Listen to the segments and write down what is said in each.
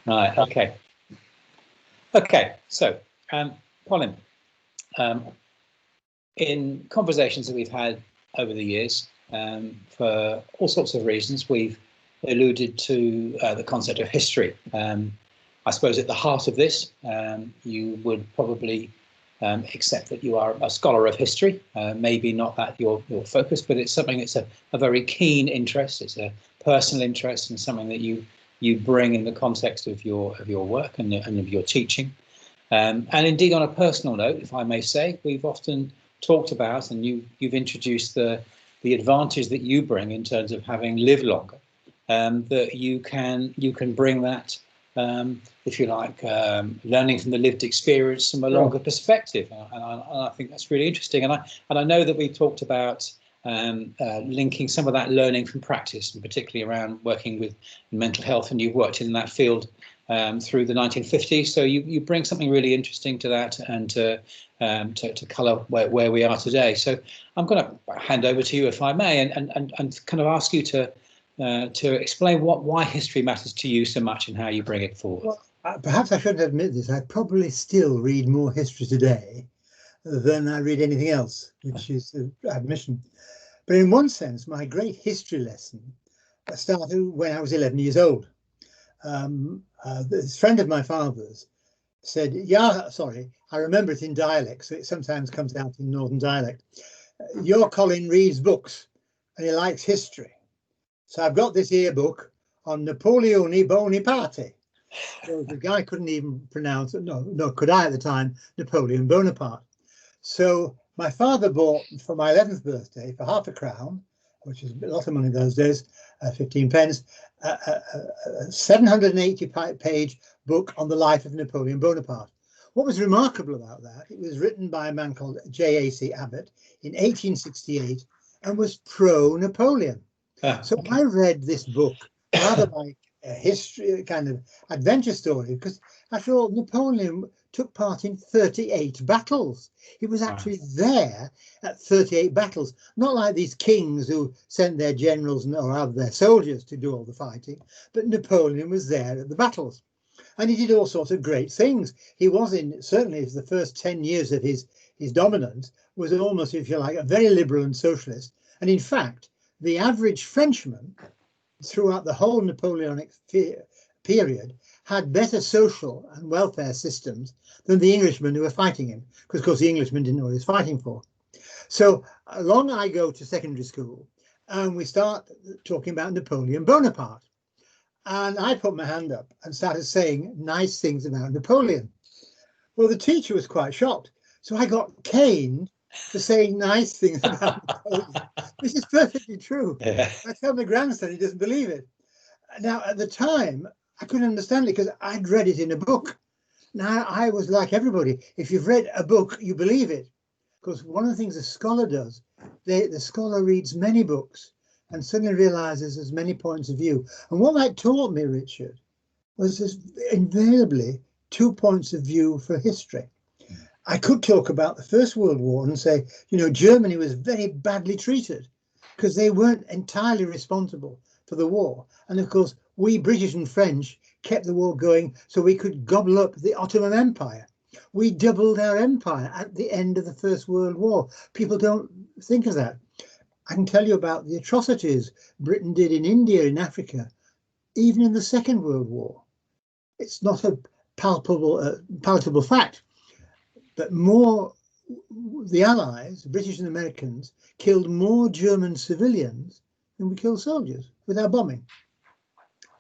Right. Okay. Okay. So, Colin, in conversations that we've had over the years, for all sorts of reasons, we've alluded to the concept of history. I suppose at the heart of this, you would probably accept that you are a scholar of history. Maybe not that your focus, but it's something that's a very keen interest. It's a personal interest and something that you bring in the context of your work and of your teaching. And indeed, on a personal note, if I may say, we've often talked about, and you've introduced the advantage that you bring in terms of having lived longer, that you can bring that, if you like, learning from the lived experience from a longer perspective, and I think that's really interesting. And I know that we talked about linking some of that learning from practice, and particularly around working with mental health, and you've worked in that field through the 1950s. So you bring something really interesting to that, and to colour where we are today. So I'm going to hand over to you, if I may, and kind of ask you to explain why history matters to you so much and how you bring it forward. Well, perhaps I shouldn't admit this. I probably still read more history today than I read anything else, which is an admission. But in one sense, my great history lesson started when I was 11 years old. This friend of my father's said, "Yeah, sorry, I remember it in dialect, so it sometimes comes out in northern dialect. Your Colin reads books and he likes history. So I've got this here book on Napoleone Bonaparte." So the guy couldn't even pronounce it, no, could I at the time, Napoleon Bonaparte. So my father bought for my 11th birthday for £0.50, which is a lot of money those days, 15 pence, a 780-page book on the life of Napoleon Bonaparte. What was remarkable about that, it was written by a man called J.A.C. Abbott in 1868 and was pro-Napoleon. So I read this book rather like a history, kind of adventure story, because after all, Napoleon took part in 38 battles. He was actually there at 38 battles, not like these kings who sent their generals or rather their soldiers to do all the fighting, but Napoleon was there at the battles. And he did all sorts of great things. He was certainly the first 10 years of his dominance was almost, if you like, a very liberal and socialist. And in fact, the average Frenchman throughout the whole Napoleonic period had better social and welfare systems than the Englishmen who were fighting him, because of course the Englishmen didn't know what he was fighting for. So along I go to secondary school and we start talking about Napoleon Bonaparte, and I put my hand up and started saying nice things about Napoleon. Well, the teacher was quite shocked, so I got caned for saying nice things about Napoleon. This is perfectly true. Yeah. I tell my grandson, he doesn't believe it. Now, at the time, I couldn't understand it because I'd read it in a book. Now, I was like everybody. If you've read a book, you believe it. Because one of the things a scholar does, the scholar reads many books and suddenly realizes there's many points of view. And what that taught me, Richard, was just invariably 2 points of view for history. I could talk about the First World War and say, you know, Germany was very badly treated because they weren't entirely responsible for the war. And of course, we British and French kept the war going so we could gobble up the Ottoman Empire. We doubled our empire at the end of the First World War. People don't think of that. I can tell you about the atrocities Britain did in India, in Africa, even in the Second World War. It's not a palatable fact. But the Allies, the British and Americans, killed more German civilians than we killed soldiers with our bombing.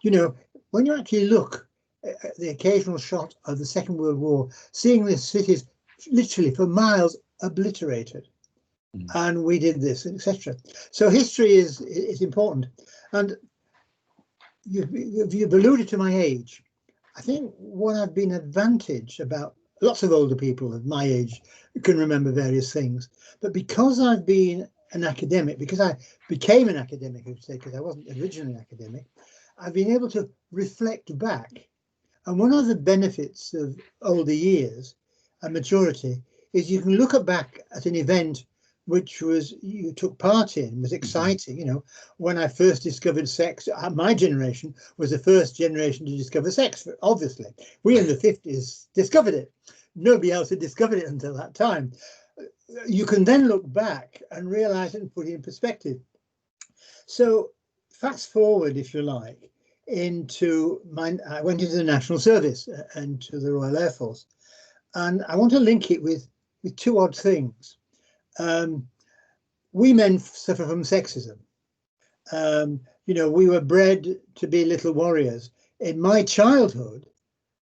You know, when you actually look at the occasional shot of the Second World War, seeing the cities literally for miles obliterated, and we did this, etc. So history is important. And you've alluded to my age. I think what I've been advantaged about, lots of older people of my age can remember various things, but because I've been an academic, because I became an academic, I would say, because I wasn't originally an academic, I've been able to reflect back. And one of the benefits of older years and maturity is you can look back at an event which was you took part in, was exciting. You know, when I first discovered sex, my generation was the first generation to discover sex. Obviously, we in the 50s discovered it. Nobody else had discovered it until that time. You can then look back and realize it and put it in perspective. So fast forward, if you like, I went into the National Service and to the Royal Air Force, and I want to link it with two odd things. We men suffer from sexism. You know, we were bred to be little warriors. In my childhood,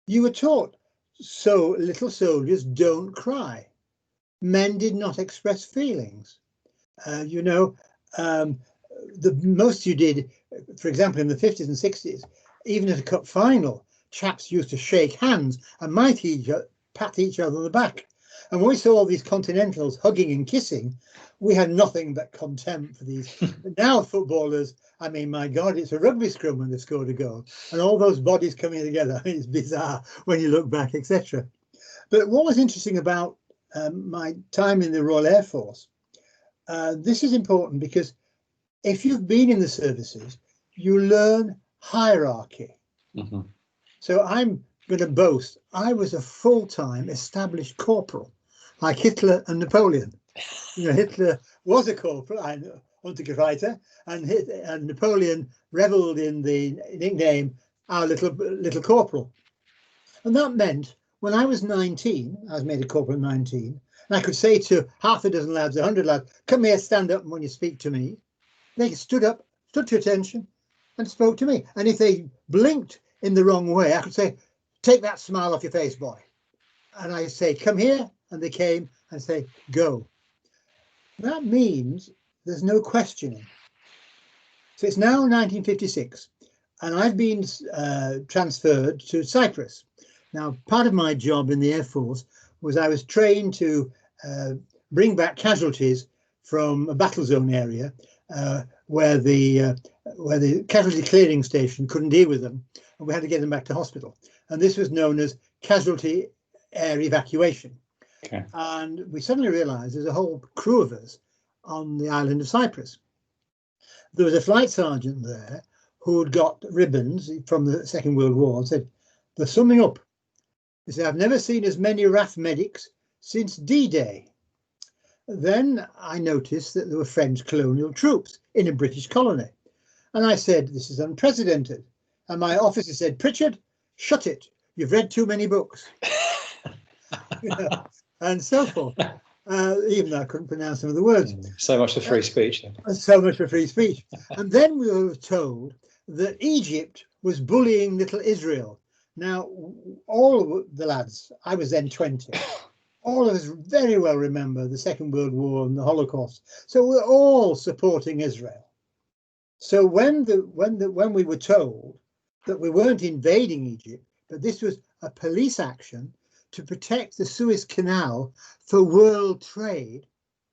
you were taught, so little soldiers don't cry. Men did not express feelings. You know, the most you did, for example, in the 50s and 60s, even at a cup final, chaps used to shake hands and might pat each other on the back. And when we saw all these continentals hugging and kissing, we had nothing but contempt for these. But now footballers, I mean, my God, it's a rugby scrum when they scored a goal, and all those bodies coming together. I mean, it's bizarre when you look back, etc. But what was interesting about my time in the Royal Air Force, this is important because if you've been in the services, you learn hierarchy. Mm-hmm. So I'm going to boast, I was a full-time established corporal, like Hitler and Napoleon. You know, Hitler was a corporal, Untergereiter, and Napoleon revelled in the nickname our little corporal. And that meant when I was 19, I was made a corporal at 19, and I could say to half a dozen lads, 100 lads, come here, stand up when you speak to me. They stood up, stood to attention, and spoke to me. And if they blinked in the wrong way, I could say, take that smile off your face, boy. And I say, come here, and they came and say, go. That means there's no questioning. So it's now 1956, and I've been transferred to Cyprus. Now, part of my job in the Air Force was I was trained to bring back casualties from a battle zone area where the casualty clearing station couldn't deal with them, and we had to get them back to hospital. And this was known as casualty air evacuation. Okay. And we suddenly realized there's a whole crew of us on the island of Cyprus. There was a flight sergeant there who had got ribbons from the Second World War and said, they're summing up. He said, I've never seen as many RAF medics since D-Day. Then I noticed that there were French colonial troops in a British colony. And I said, this is unprecedented. And my officer said, Pritchard, shut it. You've read too many books. You know, and so forth. Even though I couldn't pronounce some of the words. So much for free speech. So much for free speech. And then we were told that Egypt was bullying little Israel. Now, all of the lads, I was then 20, all of us very well remember the Second World War and the Holocaust. So we're all supporting Israel. So when we were told that we weren't invading Egypt, but this was a police action to protect the Suez Canal for world trade,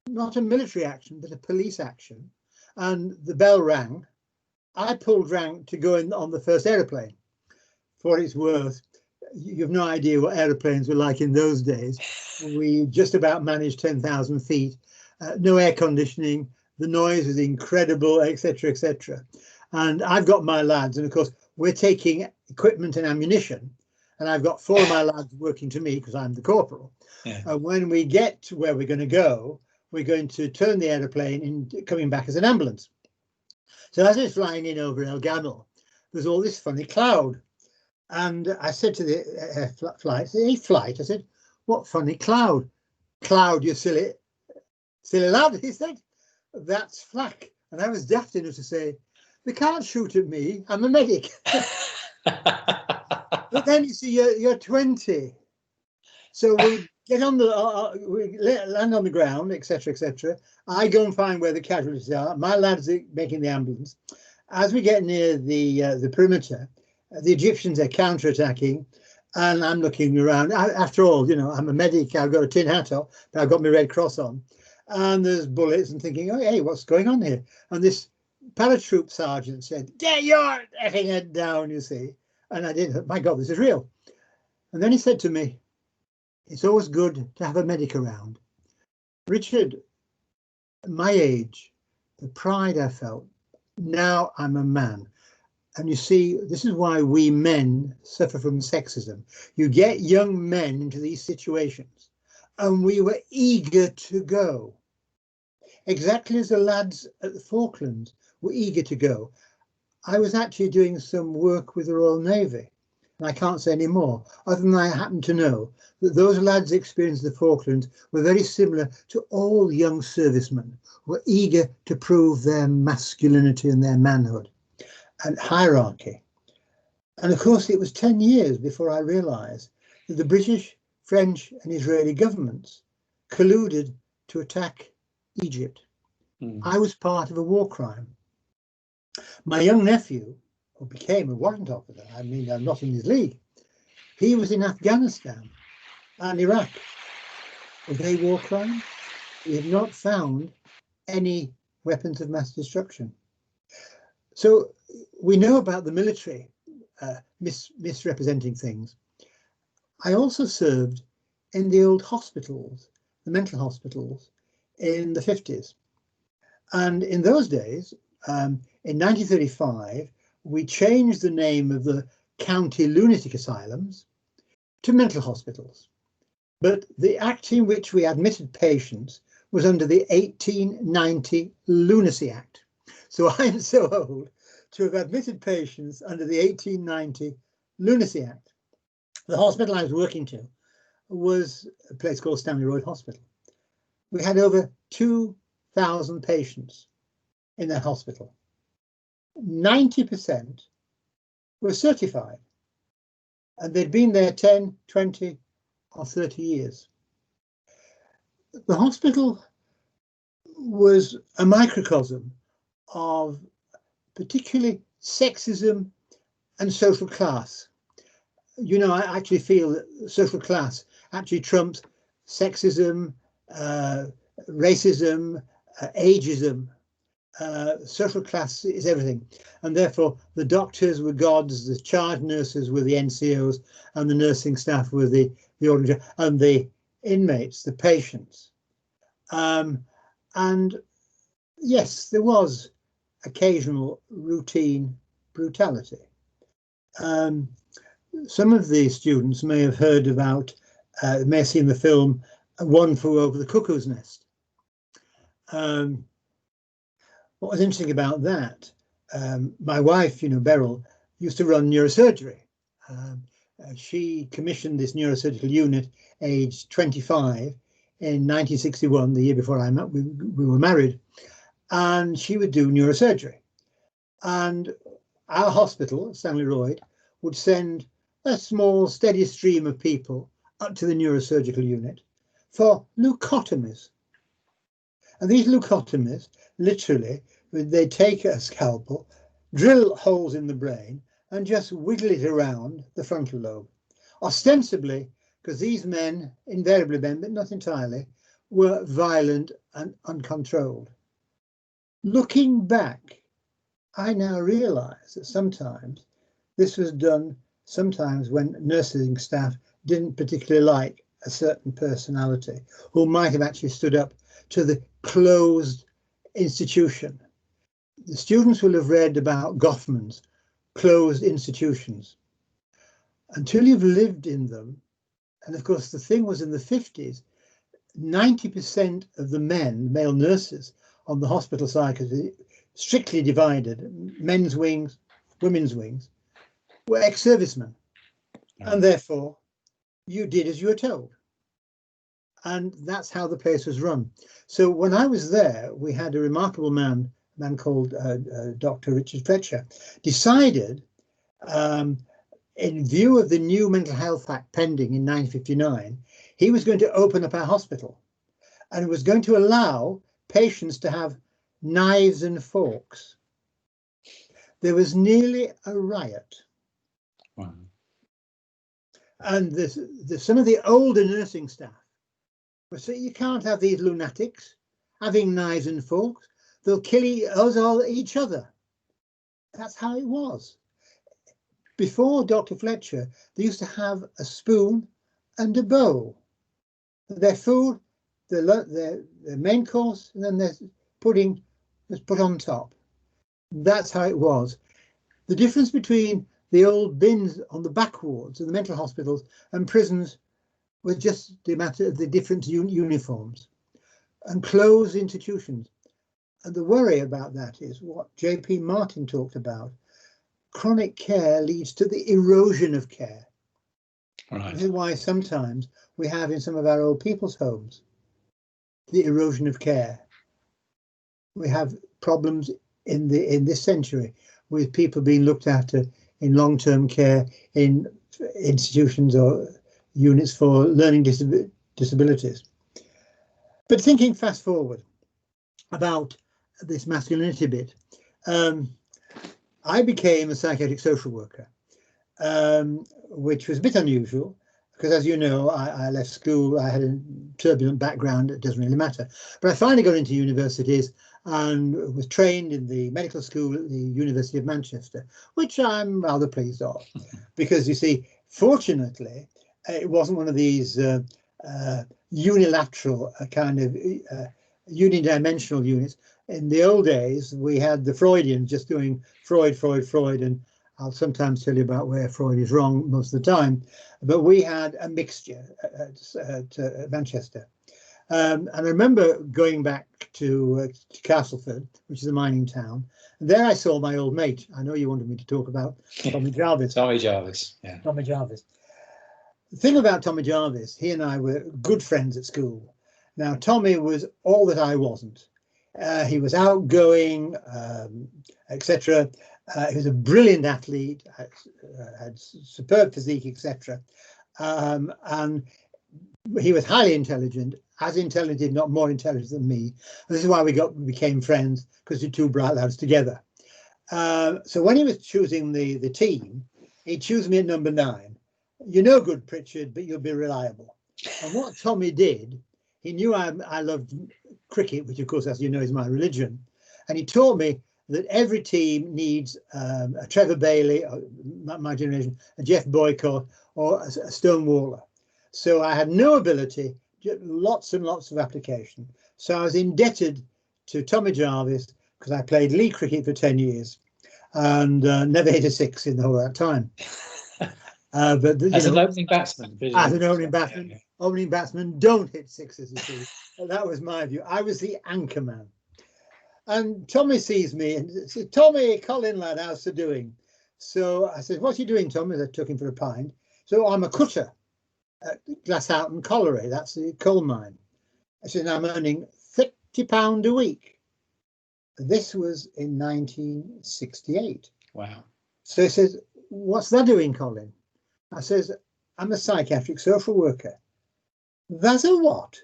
not a military action, but a police action, and the bell rang, I pulled rank to go in on the first aeroplane. For what it's worth, you've no idea what aeroplanes were like in those days. We just about managed 10,000 feet, no air conditioning, the noise was incredible, etc., etc. And I've got my lads, and of course, we're taking equipment and ammunition, and I've got 4 of my lads working to me because I'm the corporal. Yeah. And when we get to where we're going to go, we're going to turn the aeroplane into coming back as an ambulance. So as it's flying in over El Gamel, there's all this funny cloud. And I said to the flight, I said, what funny cloud? Cloud, you silly lad, he said. That's flak. And I was daft enough to say, they can't shoot at me, I'm a medic. But then you see, you're 20. So we get on the, we land on the ground, etc., etc. I go and find where the casualties are. My lads are making the ambulance. As we get near the perimeter, the Egyptians are counterattacking, and I'm looking around. After all, you know, I'm a medic. I've got a tin hat on, but I've got my Red Cross on, and there's bullets. And thinking, oh, hey, what's going on here? And this paratroop sergeant said, "Get your effing head down," you see. And I did. My God, this is real. And then he said to me, "It's always good to have a medic around. Richard, at my age, the pride I felt, now I'm a man. And you see, this is why we men suffer from sexism. You get young men into these situations, and we were eager to go. Exactly as the lads at the Falklands were eager to go. I was actually doing some work with the Royal Navy, and I can't say any more, other than I happen to know that those lads' experience of the Falklands were very similar to all young servicemen who were eager to prove their masculinity and their manhood and hierarchy. And of course, it was 10 years before I realised that the British, French and Israeli governments colluded to attack Egypt. I was part of a war crime. My young nephew, who became a warrant officer, I mean, I'm not in his league, he was in Afghanistan and Iraq. Were they war crimes? We have not found any weapons of mass destruction. So we know about the military misrepresenting things. I also served in the old hospitals, the mental hospitals, in the 50s. And in those days, in 1935, we changed the name of the county lunatic asylums to mental hospitals. But the act in which we admitted patients was under the 1890 Lunacy Act. So I'm so old to have admitted patients under the 1890 Lunacy Act. The hospital I was working to was a place called Stanley Road Hospital. We had over 2,000 patients in that hospital. 90% were certified, and they'd been there 10, 20 or 30 years. The hospital was a microcosm of particularly sexism and social class. You know, I actually feel that social class actually trumps sexism, racism, ageism. Social class is everything, and therefore the doctors were gods, the charge nurses were the NCOs, and the nursing staff were the ordinary, and the inmates, the patients. And yes, there was occasional routine brutality. Some of the students may have heard about, may have seen the film One Flew Over the Cuckoo's Nest. What was interesting about that, my wife, Beryl, used to run neurosurgery. She commissioned this neurosurgical unit aged 25 in 1961, the year before we were married, and she would do neurosurgery. And our hospital, Stanley Royd, would send a small, steady stream of people up to the neurosurgical unit for leucotomies. And these leucotomies, literally, they take a scalpel, drill holes in the brain, and just wiggle it around the frontal lobe. Ostensibly, because these men, invariably men, but not entirely, were violent and uncontrolled. Looking back, I now realise that sometimes this was done when nursing staff didn't particularly like a certain personality, who might have actually stood up to the closed institution. The students will have read about Goffman's closed institutions. Until you've lived in them, and of course the thing was in the 50s, 90% of the male nurses on the hospital side, strictly divided, men's wings, women's wings, were ex-servicemen. And therefore you did as you were told. And that's how the place was run. So when I was there, we had a remarkable man called Dr. Richard Pritchard, decided, in view of the new Mental Health Act pending in 1959, he was going to open up our hospital and was going to allow patients to have knives and forks. There was nearly a riot. Wow. And some of the older nursing staff were saying, you can't have these lunatics having knives and forks. They'll kill each other. That's how it was. Before Dr. Fletcher, they used to have a spoon and a bowl. Their food the main course, and then there's pudding was put on top. That's how it was. The difference between the old bins on the back wards of the mental hospitals and prisons was just the matter of the different uniforms and closed institutions. And the worry about that is what J.P. Martin talked about. Chronic care leads to the erosion of care. Right. This is why sometimes we have in some of our old people's homes the erosion of care. We have problems in this century with people being looked after in long-term care in institutions or units for learning disabilities. But thinking fast forward about this masculinity bit, I became a psychiatric social worker, which was a bit unusual because, as you know, I left school. I had a turbulent background. It doesn't really matter. But I finally got into universities and was trained in the medical school at the University of Manchester, which I'm rather pleased of, because you see, fortunately, it wasn't one of these unilateral kind of unidimensional units. In the old days, we had the Freudians just doing Freud, and I'll sometimes tell you about where Freud is wrong most of the time, but we had a mixture at Manchester. And I remember going back to Castleford, which is a mining town. And there I saw my old mate. I know you wanted me to talk about Tommy Jarvis. Tommy Jarvis, yeah. Tommy Jarvis. The thing about Tommy Jarvis, he and I were good friends at school. Now, Tommy was all that I wasn't. He was outgoing, etc. He was a brilliant athlete, had superb physique, etc. And he was highly intelligent, as intelligent, if not more intelligent than me. And this is why we became friends, because we're two bright lads together. So when he was choosing the team, he chose me at number 9. You're no good, Pritchard, but you'll be reliable. And what Tommy did, he knew I loved cricket, which of course, as you know, is my religion. And he taught me that every team needs a Trevor Bailey, my generation, a Jeff Boycott, or a Stonewaller. So I had no ability, lots and lots of application. So I was indebted to Tommy Jarvis because I played league cricket for 10 years and never hit a 6 in the whole of that time. But as an opening batsman, as an opening batsman, yeah. Opening batsmen don't hit 6s, you see. That was my view. I was the anchor man. And Tommy sees me and says, "Tommy, Colin lad, how's it doing?" So I said, "What are you doing, Tommy?" I took him for a pint. So I'm a cutter at Glasshoughton Colliery, that's the coal mine. I said, "I'm earning £30 a week." This was in 1968. Wow. So he says, "What's that doing, Colin?" I says, "I'm a psychiatric social worker." "That's a what?"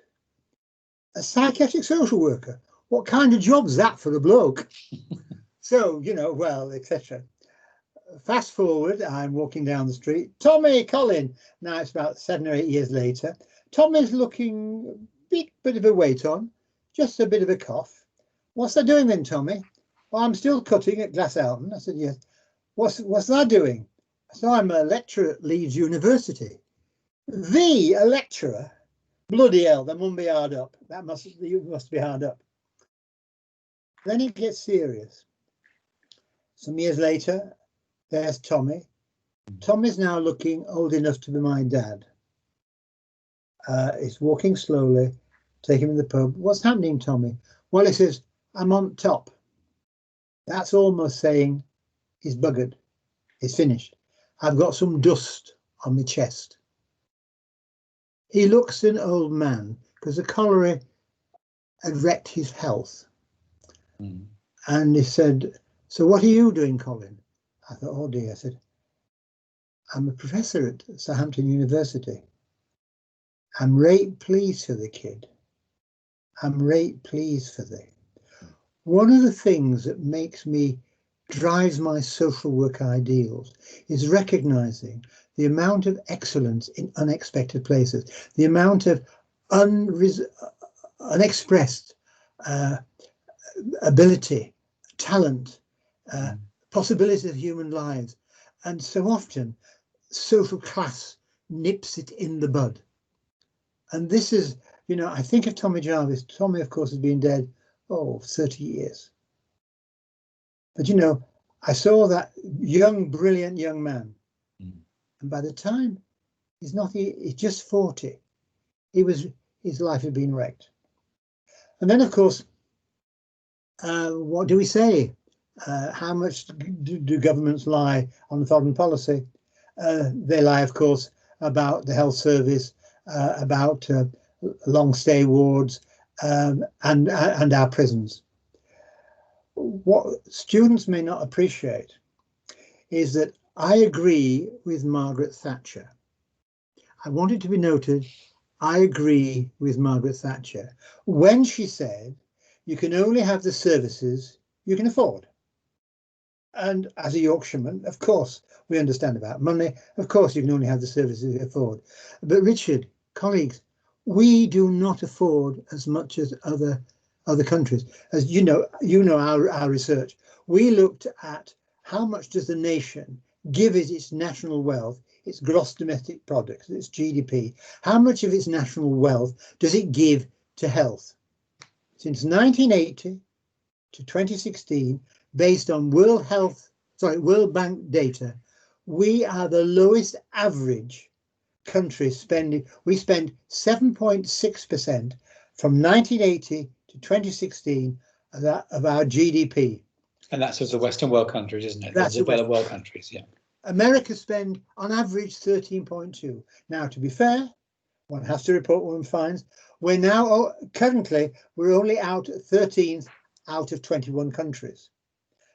"A psychiatric social worker. What kind of job's that for a bloke?" So, you know, well, etc. Fast forward, I'm walking down the street. "Tommy, Colin." Now it's about 7 or 8 years later. Tommy's looking a bit of a weight on, just a bit of a cough. "What's that doing then, Tommy?" "Well, I'm still cutting at Glasshoughton." I said, "Yes." What's that doing?" "So I'm a lecturer at Leeds University." A lecturer? Bloody hell, that must be hard up. You must be hard up. Then it gets serious. Some years later, there's Tommy. Tommy's now looking old enough to be my dad. He's walking slowly, take him in the pub. "What's happening, Tommy?" "Well," he says, "I'm on top." That's almost saying he's buggered. He's finished. "I've got some dust on my chest." He looks an old man because the cholera had wrecked his health. And he said, "So what are you doing, Colin?" I thought, oh dear. I said, "I'm a professor at Southampton University. I'm right pleased for the kid. I'm right pleased for thee." One of the things that drives my social work ideals is recognizing the amount of excellence in unexpected places, the amount of unexpressed ability, talent, possibilities of human lives. And so often social class nips it in the bud. And this is, You know, I think of Tommy Jarvis. Tommy, of course, has been dead, 30 years. But, you know, I saw that young, brilliant young man. And by the time he's just 40, his life had been wrecked. And then, of course, what do we say? How much do governments lie on foreign policy? They lie, of course, about the health service, about long stay wards, and our prisons. What students may not appreciate is that I agree with Margaret Thatcher. I want it to be noted, I agree with Margaret Thatcher when she said you can only have the services you can afford. And as a Yorkshireman, of course, we understand about money. Of course, you can only have the services you afford. But Richard, colleagues, we do not afford as much as other countries. As you know our research. We looked at how much does the nation give its national wealth, its gross domestic product, its GDP. How much of its national wealth does it give to health? Since 1980 to 2016, based on World Bank data, we are the lowest average country spending. We spend 7.6% from 1980 to 2016 of our GDP. And that's of the Western world countries, isn't it? That's the developed world countries, yeah. America spend on average 13.2. Now, to be fair, one has to report what one finds. We're now currently we're only out 13th out of 21 countries,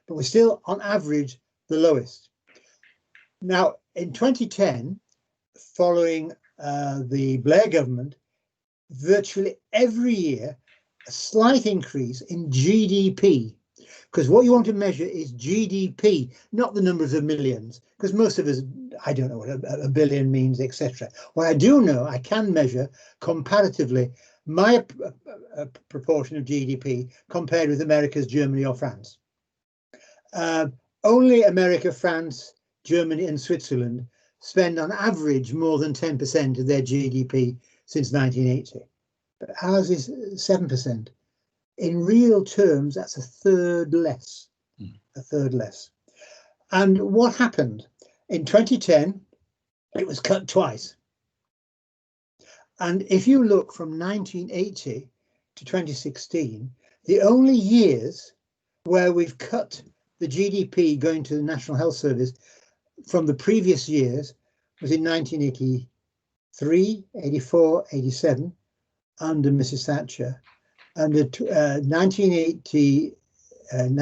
but we're still on average the lowest. Now, in 2010, following the Blair government, virtually every year a slight increase in GDP, because what you want to measure is GDP, not the numbers of millions, because most of us, I don't know what a billion means, etc. What I do know, I can measure comparatively my proportion of GDP compared with America's, Germany or France. Only America, France, Germany and Switzerland spend on average more than 10% of their GDP since 1980. But ours is 7%. In real terms, that's a third less. A third less. And what happened? In 2010, it was cut twice. And if you look from 1980 to 2016, the only years where we've cut the GDP going to the National Health Service from the previous years was in 1983, 84, 87 under Mrs. Thatcher, under 1993 and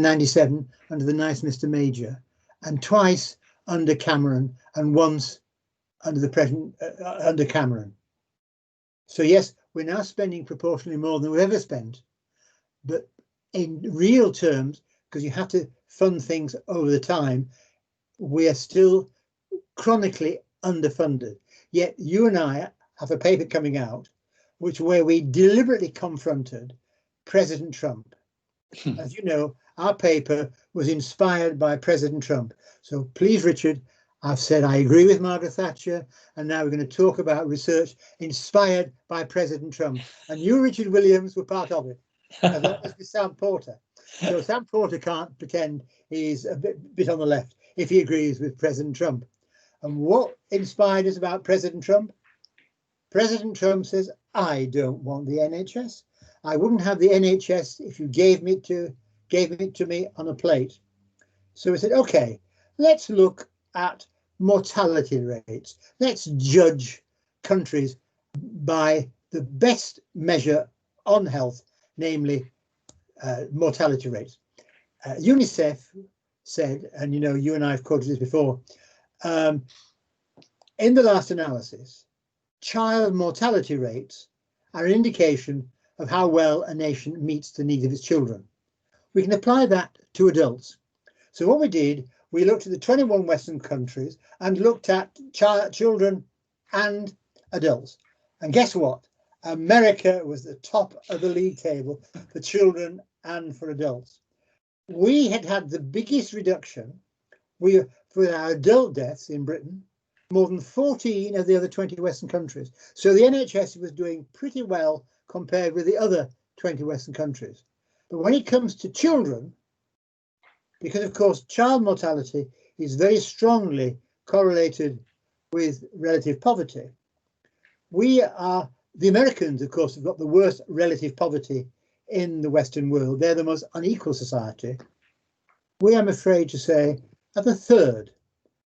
97 under the nice Mr. Major, and twice under Cameron and once under the present under Cameron. So yes, we're now spending proportionally more than we've ever spent, but in real terms, because you have to fund things over the time, we are still chronically underfunded. Yet you and I have a paper coming out where we deliberately confronted President Trump. As you know, our paper was inspired by President Trump. So please, Richard, I've said I agree with Margaret Thatcher, and now we're going to talk about research inspired by President Trump. And you, Richard Williams, were part of it, as well as with Sam Porter. So Sam Porter can't pretend he's a bit on the left if he agrees with President Trump. And what inspired us about President Trump? President Trump says, I don't want the NHS. I wouldn't have the NHS if you gave it to me on a plate. So we said, OK, let's look at mortality rates. Let's judge countries by the best measure on health, namely mortality rates. UNICEF said, and you know, you and I have quoted this before, in the last analysis, child mortality rates are an indication of how well a nation meets the needs of its children. We can apply that to adults. So what we did, we looked at the 21 Western countries and looked at children and adults. And guess what? America was the top of the league table for children and for adults. We had the biggest reduction for our adult deaths in Britain more than 14 of the other 20 Western countries. So the NHS was doing pretty well compared with the other 20 Western countries. But when it comes to children, because of course child mortality is very strongly correlated with relative poverty, the Americans, of course, have got the worst relative poverty in the Western world. They're the most unequal society. We, I'm afraid to say, are the third.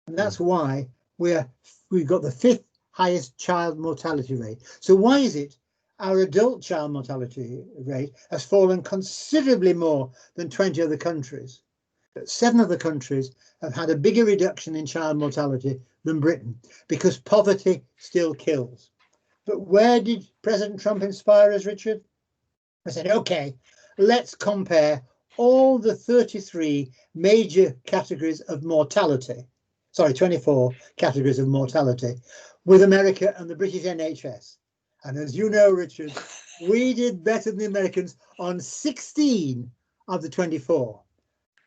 And that's why we've got the fifth highest child mortality rate. So why is it our adult child mortality rate has fallen considerably more than 20 other countries? But 7 other countries have had a bigger reduction in child mortality than Britain, because poverty still kills. But where did President Trump inspire us, Richard? I said, OK, let's compare all the 33 major categories of mortality, sorry, 24 categories of mortality, with America and the British NHS. And as you know, Richard, we did better than the Americans on 16 of the 24.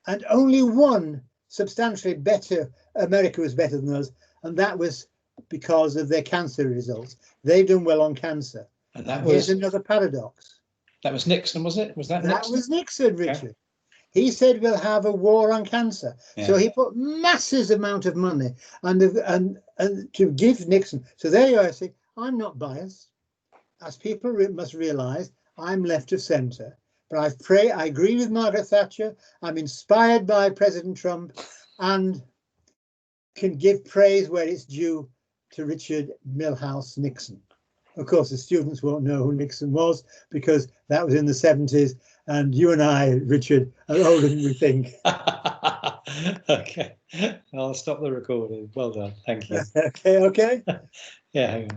And only one substantially better, America was better than us, and that was because of their cancer results. They've done well on cancer. And that here's another paradox. That was Nixon, was it? Was that Nixon? That was Nixon, Richard. Okay. He said we'll have a war on cancer. Yeah. So he put massive amount of money and to give Nixon. So there you are. See, I'm not biased. As people must realise, I'm left of centre. But I agree with Margaret Thatcher. I'm inspired by President Trump and can give praise where it's due to Richard Milhouse Nixon. Of course, the students won't know who Nixon was because that was in the 70s. And you and I, Richard, are older than we think. Okay, I'll stop the recording. Well done. Thank you. Okay. Yeah, hang on.